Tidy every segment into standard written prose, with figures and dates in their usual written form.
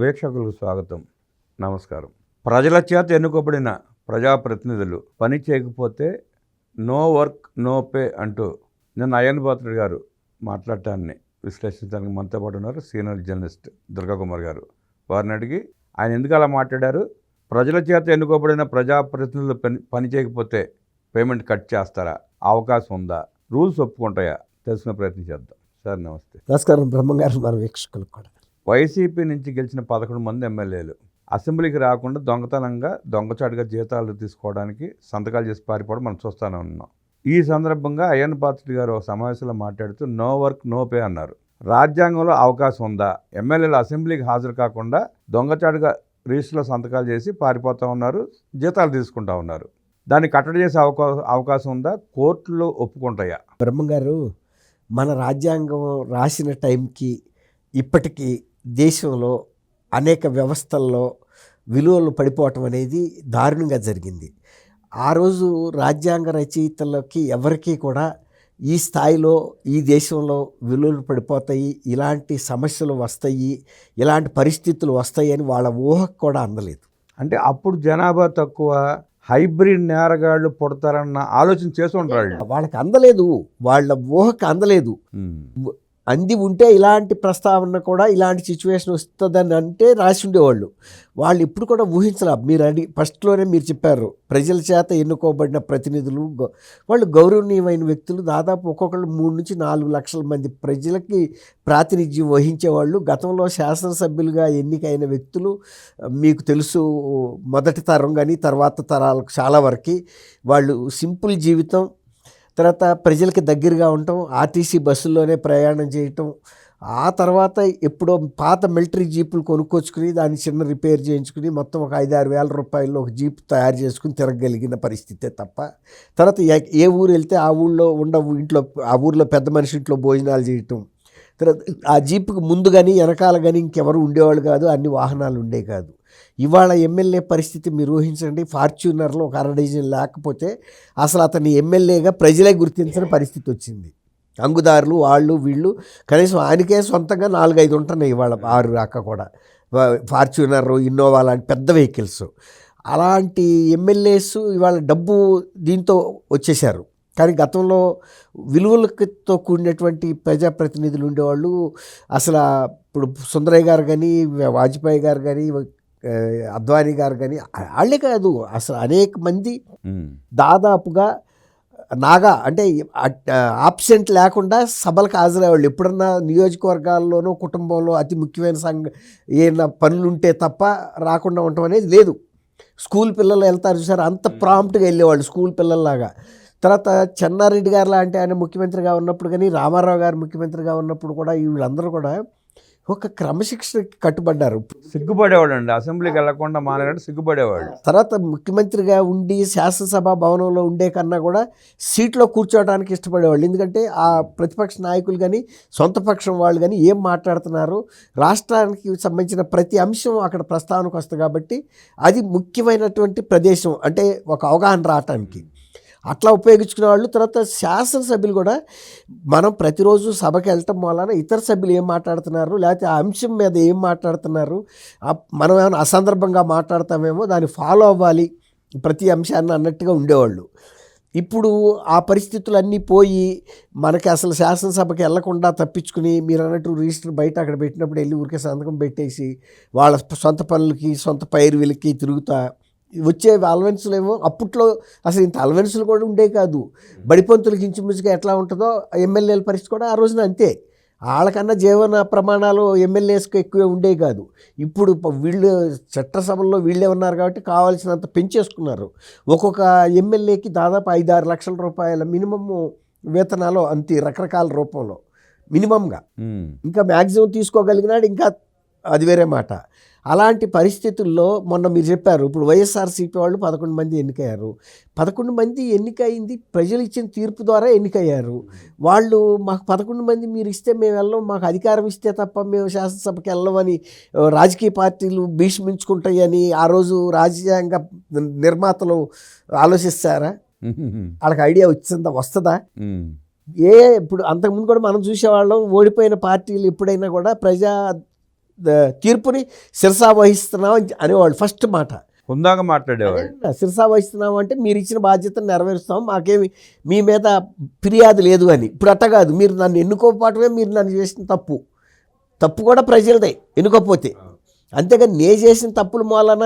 వీక్షకులకు స్వాగతం. నమస్కారం. ప్రజల చేత ఎన్నుకోబడిన ప్రజాప్రతినిధులు పని చేయకపోతే నో వర్క్ నో పే అంటూ నిన్న అయ్యన్ పాత్రుడు గారు మాట్లాడటాన్ని విశ్లేషించడానికి మనతో పాటు ఉన్నారు సీనియర్ జర్నలిస్ట్ దుర్గాకుమార్ గారు. వారిని అడిగి ఆయన ఎందుకు అలా మాట్లాడారు, ప్రజల చేత ఎన్నుకోబడిన ప్రజాప్రతినిధులు పని చేయకపోతే పేమెంట్ కట్ చేస్తారా, అవకాశం ఉందా, రూల్స్ ఒప్పుకుంటాయా తెలుసుకునే ప్రయత్నం చేద్దాం. సార్ నమస్తే. నమస్కారం బ్రహ్మంగారు, మన వీక్షకులకు కూడా. వైసీపీ నుంచి గెలిచిన 11 మంది ఎమ్మెల్యేలు అసెంబ్లీకి రాకుండా దొంగతనంగా దొంగచాటుగా జీతాలు తీసుకోవడానికి సంతకాలు చేసి పారిపోవడం మనం చూస్తూనే ఉన్నాం. ఈ సందర్భంగా అయ్యన్ పాత్రుడు గారు ఒక సమావేశంలో మాట్లాడుతూ నో వర్క్ నో పే అన్నారు. రాజ్యాంగంలో అవకాశం ఉందా, ఎమ్మెల్యేలు అసెంబ్లీకి హాజరు కాకుండా దొంగచాటుగా రిజిస్టర్లో సంతకాలు చేసి పారిపోతూ ఉన్నారు, జీతాలు తీసుకుంటా ఉన్నారు, దాన్ని కట్టడి చేసే అవకాశం ఉందా, కోర్టులో ఒప్పుకుంటాయా? బ్రహ్మంగారు, మన రాజ్యాంగం రాసిన టైంకి ఇప్పటికీ దేశంలో అనేక వ్యవస్థల్లో విలువలు పడిపోవటం అనేది దారుణంగా జరిగింది. ఆ రోజు రాజ్యాంగ రచయితలకి ఎవరికీ కూడా ఈ స్థాయిలో ఈ దేశంలో విలువలు పడిపోతాయి, ఇలాంటి సమస్యలు వస్తాయి, ఇలాంటి పరిస్థితులు వస్తాయి అని వాళ్ళ ఊహకు కూడా అందలేదు. అంటే అప్పుడు జనాభా తక్కువ, హైబ్రిడ్ నేరగాళ్ళు పుడతారన్న ఆలోచన చేసి ఉంటారు. వాళ్ళకి అందలేదు, వాళ్ళ ఊహకు అందలేదు. అంది ఉంటే ఇలాంటి ప్రస్తావన కూడా ఇలాంటి సిచ్యువేషన్ వస్తుందని అంటే రాసి ఉండేవాళ్ళు. వాళ్ళు ఇప్పుడు కూడా ఊహించలే. మీరు ఫస్ట్లోనే మీరు చెప్పారు, ప్రజల చేత ఎన్నుకోబడిన ప్రతినిధులు వాళ్ళు గౌరవనీయమైన వ్యక్తులు. దాదాపు ఒక్కొక్కళ్ళు 3 నుంచి 4 లక్షల మంది ప్రజలకి ప్రాతినిధ్యం వహించేవాళ్ళు. గతంలో శాసనసభ్యులుగా ఎన్నికైన వ్యక్తులు మీకు తెలుసు, మొదటి తరం కానీ తర్వాత తరాలకు చాలా వరకు వాళ్ళు సింపుల్ జీవితం, తర్వాత ప్రజలకి దగ్గరగా ఉండటం, ఆర్టీసీ బస్సుల్లోనే ప్రయాణం చేయటం, ఆ తర్వాత ఎప్పుడో పాత మిలిటరీ జీపులు కొనుక్కొచ్చుకుని దాన్ని చిన్న రిపేర్ చేయించుకుని మొత్తం ఒక 5-6 వేల రూపాయల్లో ఒక జీప్ తయారు చేసుకుని తిరగలిగిన పరిస్థితే తప్ప, తర్వాత ఏ ఊరు వెళ్తే ఆ ఊళ్ళో ఇంట్లో ఆ ఊర్లో పెద్ద మనిషి ఇంట్లో భోజనాలు చేయటం, తర్వాత ఆ జీపుకి ముందు కానీ వెనకాల కానీ ఇంకెవరు ఉండేవాళ్ళు కాదు, అన్ని వాహనాలు ఉండే కాదు. ఇవాళ ఎమ్మెల్యే పరిస్థితి మీరు ఊహించండి. ఫార్చ్యూనర్లో ఒక 1/2 డజన్ లేకపోతే అసలు అతన్ని ఎమ్మెల్యేగా ప్రజలే గుర్తించిన పరిస్థితి వచ్చింది. అంగుదారులు వాళ్ళు వీళ్ళు కనీసం ఆయనకే సొంతంగా 4-5 ఉంటున్నాయి ఇవాళ, 6 రాక కూడా. ఫార్చ్యూనర్, ఇన్నోవా లాంటి పెద్ద వెహికల్స్. అలాంటి ఎమ్మెల్యేస్ ఇవాళ డబ్బు దీంతో వచ్చేసారు. కానీ గతంలో విలువలతో కూడినటువంటి ప్రజాప్రతినిధులు ఉండేవాళ్ళు. అసలు ఇప్పుడు సుందరయ్య గారు కానీ, వాజ్పేయి గారు కానీ, అద్వానీ గారు కానీ, వాళ్ళే కాదు అసలు అనేక మంది దాదాపుగా నాగా అంటే ఆబ్సెంట్ లేకుండా సభలకు హాజరయ్యేవాళ్ళు. ఎప్పుడన్నా నియోజకవర్గాల్లోనూ కుటుంబంలో అతి ముఖ్యమైన ఏమైనా పనులు ఉంటే తప్ప రాకుండా ఉండటం అనేది లేదు. స్కూల్ పిల్లలు వెళ్తారు చూసారు, అంత ప్రాంప్ట్గా వెళ్ళేవాళ్ళు స్కూల్ పిల్లల్లాగా. తర్వాత చెన్నారెడ్డి గారు లాంటి ఆయన ముఖ్యమంత్రిగా ఉన్నప్పుడు కానీ, రామారావు గారు ముఖ్యమంత్రిగా ఉన్నప్పుడు కూడా వీళ్ళందరూ కూడా ఒక క్రమశిక్షణకి కట్టుబడ్డారు. సిగ్గుపడేవాడు అండి, అసెంబ్లీకి వెళ్ళకుండా మానేవాడు, సిగ్గుపడేవాడు. తర్వాత ముఖ్యమంత్రిగా ఉండి శాసనసభ భవనంలో ఉండే కన్నా కూడా సీట్లో కూర్చోవడానికి ఇష్టపడేవాళ్ళు. ఎందుకంటే ఆ ప్రతిపక్ష నాయకులు కానీ సొంత పక్షం వాళ్ళు కానీ ఏం మాట్లాడుతున్నారు, రాష్ట్రానికి సంబంధించిన ప్రతి అంశం అక్కడ ప్రస్తావనకు వస్తుంది కాబట్టి అది ముఖ్యమైనటువంటి ప్రదేశం, అంటే ఒక అవగాహన రావటానికి అట్లా ఉపయోగించుకునే వాళ్ళు. తర్వాత శాసనసభ్యులు కూడా మనం ప్రతిరోజు సభకి వెళ్ళటం వలన ఇతర సభ్యులు ఏం మాట్లాడుతున్నారు, లేకపోతే ఆ అంశం మీద ఏం మాట్లాడుతున్నారు, మనం ఏమైనా అసందర్భంగా మాట్లాడతామేమో దాన్ని ఫాలో అవ్వాలి ప్రతి అంశాన్ని అన్నట్టుగా ఉండేవాళ్ళు. ఇప్పుడు ఆ పరిస్థితులన్నీ పోయి మనకి అసలు శాసనసభకి వెళ్లకుండా తప్పించుకుని మీరు అన్నట్టు రిజిస్టర్ బయట అక్కడ పెట్టినప్పుడు వెళ్ళి ఊరికే సంతకం పెట్టేసి వాళ్ళ సొంత పనులకి సొంత పైరువిలకి తిరుగుతా వచ్చే అలవెన్సులు ఏమో అప్పట్లో అసలు ఇంత అలవెన్సులు కూడా ఉండే కాదు. బడిపంతులకి ఇంచుమించుగా ఎట్లా ఉంటుందో ఎమ్మెల్యేల పరిస్థితి కూడా ఆ రోజున అంతే. వాళ్ళకన్నా జీవన ప్రమాణాలు ఎమ్మెల్యేస్కి ఎక్కువే ఉండే కాదు. ఇప్పుడు వీళ్ళు చట్టసభల్లో వీళ్ళే ఉన్నారు కాబట్టి కావాల్సినంత పెంచేసుకున్నారు. ఒక్కొక్క ఎమ్మెల్యేకి దాదాపు 5-6 లక్షల రూపాయల మినిమమ్ వేతనాలు అంతే, రకరకాల రూపంలో మినిమంగా. ఇంకా మ్యాక్సిమం తీసుకోగలిగినాడు, ఇంకా అది వేరే మాట. అలాంటి పరిస్థితుల్లో మొన్న మీరు చెప్పారు, ఇప్పుడు వైఎస్ఆర్సీపీ వాళ్ళు 11 మంది ఎన్నికయ్యారు. 11 మంది ఎన్నికయింది ప్రజలు ఇచ్చిన తీర్పు ద్వారా ఎన్నికయ్యారు. వాళ్ళు మాకు 11 మంది మీరు ఇస్తే మేము వెళ్ళం, మాకు అధికారం ఇస్తే తప్ప మేము శాసనసభకి వెళ్ళమని రాజకీయ పార్టీలు భీష్మించుకుంటాయని ఆ రోజు రాజ్యాంగ నిర్మాతలు ఆలోచిస్తారా? వాళ్ళకి ఐడియా వస్తుందా? ఇప్పుడు అంతకుముందు కూడా మనం చూసేవాళ్ళం, ఓడిపోయిన పార్టీలు ఎప్పుడైనా కూడా ప్రజా తీర్పుని శిరసా వహిస్తున్నాం అనేవాళ్ళు ఫస్ట్ మాట. హుందాగా మాట్లాడేవాడు. శిరసా వహిస్తున్నాం అంటే మీరు ఇచ్చిన బాధ్యతను నెరవేరుస్తాం, మాకేమి మీ మీద ఫిర్యాదు లేదు అని. ఇప్పుడు అట్ట కాదు, మీరు నన్ను ఎన్నుకోకపోవటమే మీరు నన్ను చేసిన తప్పు కూడా ప్రజలదే ఎన్నుకోకపోతే. అంతేగాని నేను చేసిన తప్పుల మూలన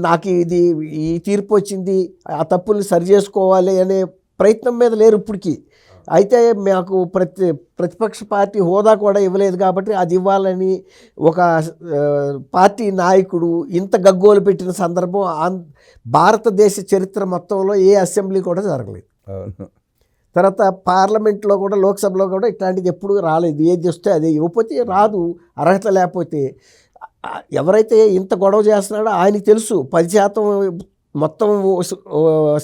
నాకు ఈ తీర్పు వచ్చింది, ఆ తప్పుల్ని సరి చేసుకోవాలి అనే ప్రయత్నం మీద లేరు ఇప్పటికీ. అయితే మాకు ప్రతిపక్ష పార్టీ హోదా కూడా ఇవ్వలేదు కాబట్టి అది ఇవ్వాలని ఒక పార్టీ నాయకుడు ఇంత గగ్గోలు పెట్టిన సందర్భం భారతదేశ చరిత్ర మొత్తంలో ఏ అసెంబ్లీ కూడా జరగలేదు. తర్వాత పార్లమెంట్లో కూడా, లోక్సభలో కూడా ఇట్లాంటిది ఎప్పుడు రాలేదు. ఏది వస్తే అదే, ఇవ్వకపోతే రాదు, అర్హత లేకపోతే. ఎవరైతే ఇంత గొడవ చేస్తున్నాడో ఆయనకి తెలుసు 10% మొత్తం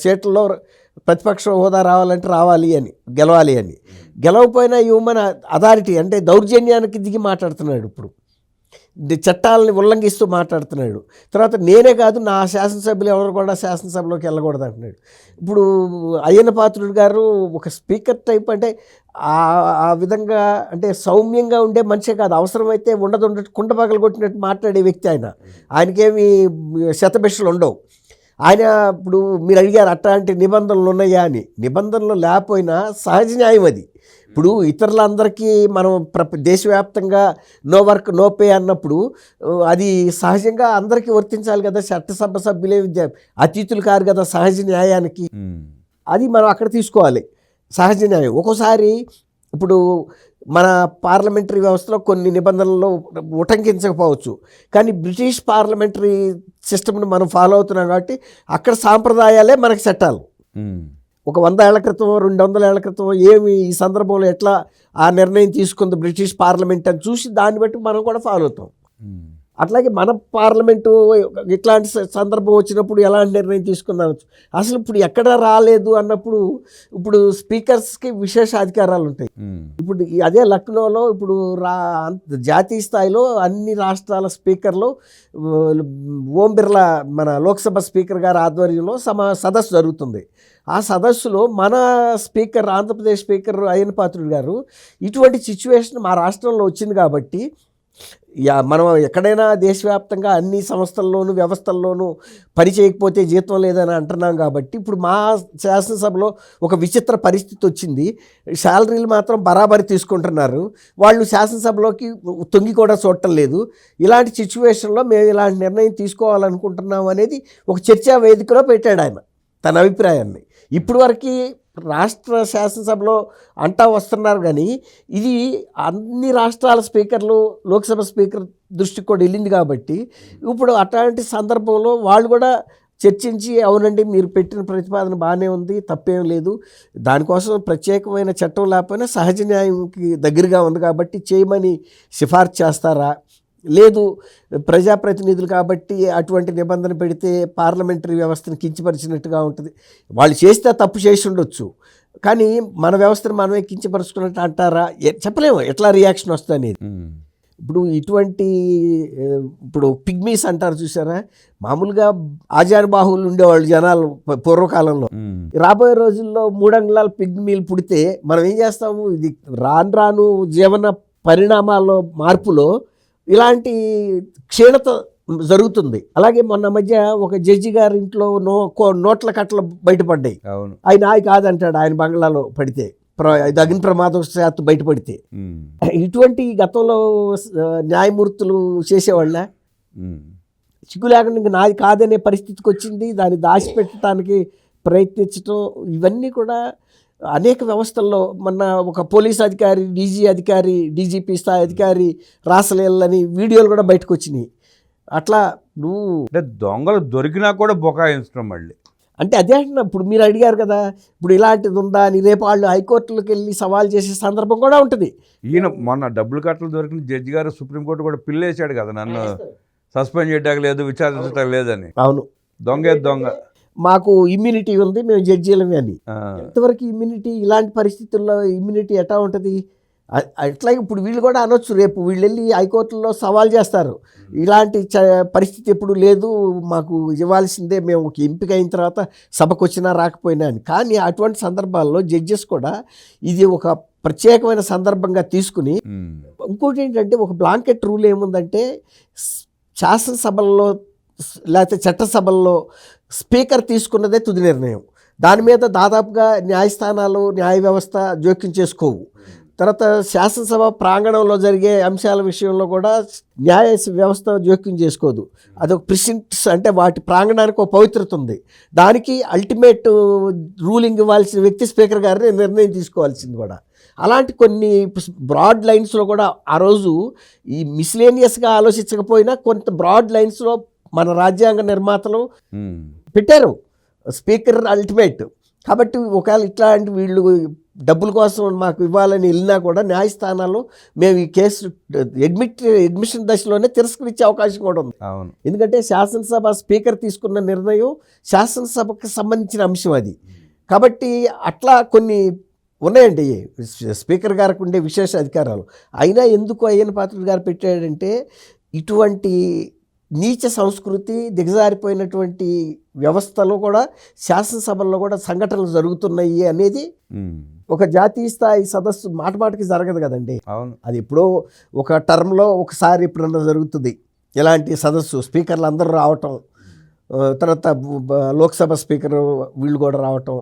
సీట్లలో ప్రతిపక్ష హోదా రావాలి అని, గెలవాలి అని. గెలవకపోయినా హ్యూమన్ అథారిటీ అంటే దౌర్జన్యానికి దిగి మాట్లాడుతున్నాడు. ఇప్పుడు చట్టాలని ఉల్లంఘిస్తూ మాట్లాడుతున్నాడు. తర్వాత నేనే కాదు, నా శాసనసభ్యులు ఎవరు కూడా శాసనసభలోకి వెళ్ళకూడదు అంటున్నాడు. ఇప్పుడు అయ్యన్న పాత్రుడు గారు ఒక స్పీకర్ టైప్, అంటే ఆ విధంగా అంటే సౌమ్యంగా ఉండే మనిషే కాదు, అవసరమైతే కుండ పగలు కొట్టినట్టు మాట్లాడే వ్యక్తి ఆయన. ఆయనకేమి శతభిషలు ఉండవు. ఆయన ఇప్పుడు మీరు అడిగారు అట్లాంటి నిబంధనలు ఉన్నాయా అని. నిబంధనలు లేకపోయినా సహజ న్యాయం అది. ఇప్పుడు ఇతరులందరికీ మనం దేశవ్యాప్తంగా నో వర్క్ నో పే అన్నప్పుడు అది సహజంగా అందరికీ వర్తించాలి కదా. చట్టసభ సభ్యులే అతిథులు కారు కదా సహజ న్యాయానికి. అది మనం అక్కడ తీసుకోవాలి సహజ న్యాయం. ఒక్కోసారి ఇప్పుడు మన పార్లమెంటరీ వ్యవస్థలో కొన్ని నిబంధనలు ఉటంకించకపోవచ్చు, కానీ బ్రిటిష్ పార్లమెంటరీ సిస్టమ్ని మనం ఫాలో అవుతున్నాం కాబట్టి అక్కడ సాంప్రదాయాలే మనకు చట్టాలు. ఒక 100 ఏళ్ల క్రితం 200 ఏళ్ల క్రితం ఏమి ఈ సందర్భంలో ఎట్లా ఆ నిర్ణయం తీసుకుంది బ్రిటిష్ పార్లమెంట్ అని చూసి దాన్ని బట్టి మనం కూడా ఫాలో అవుతాం. అట్లాగే మన పార్లమెంటు ఇట్లాంటి సందర్భం వచ్చినప్పుడు ఎలాంటి నిర్ణయం తీసుకుందాం. అసలు ఇప్పుడు ఎక్కడ రాలేదు అన్నప్పుడు ఇప్పుడు స్పీకర్స్కి విశేష అధికారాలు ఉంటాయి. ఇప్పుడు అదే లక్నోలో ఇప్పుడు జాతీయ స్థాయిలో అన్ని రాష్ట్రాల స్పీకర్లు ఓం బిర్లా మన లోక్సభ స్పీకర్ గారి ఆధ్వర్యంలో సదస్సు జరుగుతుంది. ఆ సదస్సులో మన స్పీకర్, ఆంధ్రప్రదేశ్ స్పీకర్ అయ్యన్న పాత్రుడు గారు ఇటువంటి సిచ్యువేషన్ మా రాష్ట్రంలో వచ్చింది కాబట్టి, మనం ఎక్కడైనా దేశవ్యాప్తంగా అన్ని సంస్థల్లోనూ వ్యవస్థల్లోనూ పని చేయకపోతే జీతం లేదని అంటున్నాం కాబట్టి, ఇప్పుడు మా శాసనసభలో ఒక విచిత్ర పరిస్థితి వచ్చింది. శాలరీలు మాత్రం బరాబరి తీసుకుంటున్నారు, వాళ్ళు శాసనసభలోకి తొంగి కూడా చూడటం లేదు. ఇలాంటి సిచ్యువేషన్లో మేము ఇలాంటి నిర్ణయం తీసుకోవాలనుకుంటున్నాం అనేది ఒక చర్చా వేదికలో పెట్టాడు ఆయన తన అభిప్రాయాన్ని. ఇప్పుడు వరకు రాష్ట్ర శాసనసభలో అంటా వస్తున్నారు, కానీ ఇది అన్ని రాష్ట్రాల స్పీకర్లు, లోక్సభ స్పీకర్ దృష్టికి కూడా వెళ్ళింది కాబట్టి ఇప్పుడు అట్లాంటి సందర్భంలో వాళ్ళు కూడా చర్చించి, అవునండి మీరు పెట్టిన ప్రతిపాదన బాగానే ఉంది, తప్పేం లేదు, దానికోసం ప్రత్యేకమైన చట్టం లేకపోయినా సహజ న్యాయంకి దగ్గరగా ఉంది కాబట్టి చేయమని సిఫార్సు చేస్తారా, లేదు ప్రజాప్రతినిధులు కాబట్టి అటువంటి నిబంధన పెడితే పార్లమెంటరీ వ్యవస్థను కించపరిచినట్టుగా ఉంటుంది. వాళ్ళు చేస్తే తప్పు చేసి ఉండొచ్చు, కానీ మన వ్యవస్థను మనమే కించపరుచుకున్నట్టు అంటారా, చెప్పలేము ఎట్లా రియాక్షన్ వస్తుంది అనేది. ఇప్పుడు ఇప్పుడు పిగ్మీస్ అంటారు చూసారా, మామూలుగా ఆజానుబాహువులు ఉండేవాళ్ళు జనాలు పూర్వకాలంలో. రాబోయే రోజుల్లో 3 అంగుళాల పిగ్మీలు పుడితే మనం ఏం చేస్తాము, ఇది రాను జీవన పరిణామాల్లో మార్పులో ఇలాంటి క్షీణత జరుగుతుంది. అలాగే మొన్న మధ్య ఒక జడ్జి గారి ఇంట్లో నోట్ల కట్టలు బయటపడ్డాయి. ఆయన కాదంటాడు, ఆయన బంగ్లాలో పడితే అగ్ని ప్రమాదవశాత్తు బయటపడితే. ఇటువంటి గతంలో న్యాయమూర్తులు చేసేవాళ్ళ సిగ్గు లేకుండా ఇంక నాది కాదనే పరిస్థితికి వచ్చింది. దాన్ని దాచిపెట్టడానికి ప్రయత్నించడం ఇవన్నీ కూడా అనేక వ్యవస్థల్లో. మొన్న ఒక పోలీస్ అధికారి, డీజీపీ స్థాయి అధికారి రాసలేళ్ళని వీడియోలు కూడా బయటకు వచ్చినాయి. అట్లా అంటే దొంగలు దొరికినా కూడా బొకాయించడం మళ్ళీ అంటే అదే అంటున్నా. ఇప్పుడు మీరు అడిగారు కదా, ఇప్పుడు ఇలాంటిది ఉందా అని, రేపు వాళ్ళు హైకోర్టులకు వెళ్ళి సవాల్ చేసే సందర్భం కూడా ఉంటుంది. ఈయన మొన్న డబ్బులు కట్టలు దొరికిన జడ్జి గారు సుప్రీంకోర్టు కూడా పిల్లేశాడు కదా, నన్ను సస్పెండ్ చేయడానికి లేదు, విచారించడం లేదని. అవును, దొంగ మాకు ఇమ్యూనిటీ ఉంది, మేము జడ్జీలమే అని. ఎంతవరకు ఇమ్యూనిటీ? ఇలాంటి పరిస్థితుల్లో ఇమ్యూనిటీ ఎట్లా ఉంటుంది? అట్లాగే ఇప్పుడు వీళ్ళు కూడా అనొచ్చు, రేపు వీళ్ళు వెళ్ళి హైకోర్టులో సవాల్ చేస్తారు, ఇలాంటి పరిస్థితి ఎప్పుడు లేదు, మాకు ఇవ్వాల్సిందే, మేము ఒక ఎంపిక అయిన తర్వాత సభకు వచ్చినా రాకపోయినా అని. కానీ అటువంటి సందర్భాల్లో జడ్జెస్ కూడా ఇది ఒక ప్రత్యేకమైన సందర్భంగా తీసుకుని, ఇంకోటి ఏంటంటే ఒక బ్లాంకెట్ రూల్ ఏముందంటే, శాసనసభల్లో లేకపోతే చట్టసభల్లో స్పీకర్ తీసుకున్నదే తుది నిర్ణయం. దాని మీద దాదాపుగా న్యాయస్థానాలు, న్యాయ వ్యవస్థ జోక్యం చేసుకోవు. తర్వాత శాసనసభ ప్రాంగణంలో జరిగే అంశాల విషయంలో కూడా న్యాయ వ్యవస్థ జోక్యం చేసుకోదు. అదొక ప్రిసింట్స్, అంటే వాటి ప్రాంగణానికి ఒక పవిత్రత ఉంది. దానికి అల్టిమేట్ రూలింగ్ ఇవ్వాల్సిన వ్యక్తి స్పీకర్ గారిని నిర్ణయం తీసుకోవాల్సింది కూడా. అలాంటి కొన్ని బ్రాడ్ లైన్స్లో కూడా ఆ రోజు ఈ మిస్లేనియస్గా ఆలోచించకపోయినా కొంత బ్రాడ్ లైన్స్లో మన రాజ్యాంగ నిర్మాతలు పెట్టారు స్పీకర్ అల్టిమేట్. కాబట్టి ఒకవేళ ఇట్లాంటి వీళ్ళు డబ్బుల కోసం మాకు ఇవ్వాలని వెళ్ళినా కూడా న్యాయస్థానాల్లో మేము ఈ కేసు అడ్మిషన్ దశలోనే తిరస్కరించే అవకాశం కూడా ఉంది. ఎందుకంటే శాసనసభ స్పీకర్ తీసుకున్న నిర్ణయం శాసనసభకు సంబంధించిన అంశం అది. కాబట్టి అట్లా కొన్ని ఉన్నాయండి స్పీకర్ గారికి ఉండే విశేష అధికారాలు. అయినా ఎందుకు అయ్యన్న పాత్రుడు గారు పెట్టాడంటే, ఇటువంటి నీచ సంస్కృతి, దిగజారిపోయినటువంటి వ్యవస్థలో కూడా శాసనసభల్లో కూడా సంఘటనలు జరుగుతున్నాయి అనేది ఒక జాతీయ స్థాయి సదస్సు మాటకి జరగదు కదండి. అది ఎప్పుడో ఒక టర్మ్లో ఒకసారి ఎప్పుడన్నా జరుగుతుంది ఇలాంటి సదస్సు, స్పీకర్లు అందరూ రావటం, తర్వాత లోక్సభ స్పీకర్ వీళ్ళు కూడా రావటం,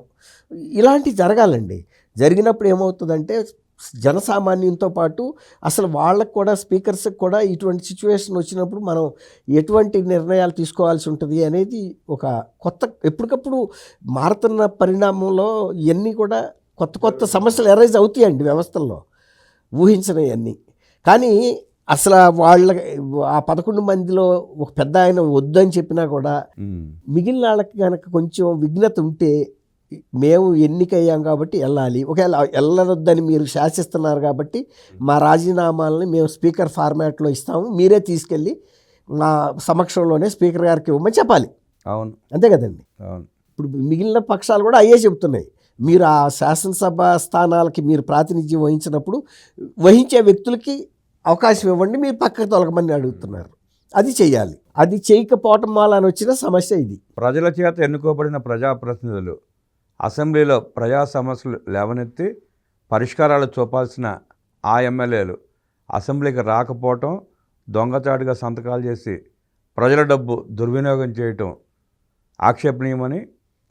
ఇలాంటివి జరగాలండి. జరిగినప్పుడు ఏమవుతుందంటే జనసామాన్యంతో పాటు అసలు వాళ్ళకు కూడా, స్పీకర్స్కి కూడా ఇటువంటి సిచ్యువేషన్ వచ్చినప్పుడు మనం ఎటువంటి నిర్ణయాలు తీసుకోవాల్సి ఉంటుంది అనేది ఒక కొత్త, ఎప్పటికప్పుడు మారుతున్న పరిణామంలో ఇవన్నీ కూడా కొత్త కొత్త సమస్యలు ఎరైజ్ అవుతాయండి వ్యవస్థల్లో, ఊహించనివన్నీ. కానీ అసలు ఆ 11 మందిలో ఒక పెద్ద ఆయన వద్దని చెప్పినా కూడా మిగిలిన వాళ్ళకి కనుక కొంచెం విఘ్నత ఉంటే, మేము ఎన్నికయ్యాం కాబట్టి వెళ్ళాలి, ఒకవేళ వెళ్ళొద్దని మీరు శాసిస్తున్నారు కాబట్టి మా రాజీనామాలని మేము స్పీకర్ ఫార్మాట్లో ఇస్తాము, మీరే తీసుకెళ్ళి మా సమక్షంలోనే స్పీకర్ గారికి ఇవ్వమని చెప్పాలి. అంతే కదండి. ఇప్పుడు మిగిలిన పక్షాలు కూడా అయ్యే చెబుతున్నాయి, మీరు ఆ శాసనసభ స్థానాలకి మీరు ప్రాతినిధ్యం వహించినప్పుడు వహించే వ్యక్తులకి అవకాశం ఇవ్వండి, మీరు పక్కకు తొలగమని అడుగుతున్నారు. అది చేయాలి. అది చేయకపోవటం వల్ల వచ్చిన సమస్య ఇది. ప్రజల చేత ఎన్నుకోబడిన ప్రజాప్రతినిధులు అసెంబ్లీలో ప్రజా సమస్యలు లేవనెత్తి పరిష్కారాలు చూపాల్సిన ఆ ఎమ్మెల్యేలు అసెంబ్లీకి రాకపోవటం, దొంగచాటుగా సంతకాలు చేసి ప్రజల డబ్బు దుర్వినియోగం చేయటం ఆక్షేపణీయమని,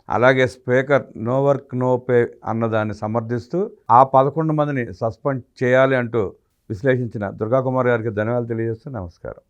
అలాగే speaker no work no pay అన్నదాన్ని సమర్థిస్తూ ఆ 11 మందిని సస్పెండ్ చేయాలి అంటూ విశ్లేషించిన దుర్గాకుమార్ గారికి ధన్యవాదాలు తెలియజేస్తూ నమస్కారం.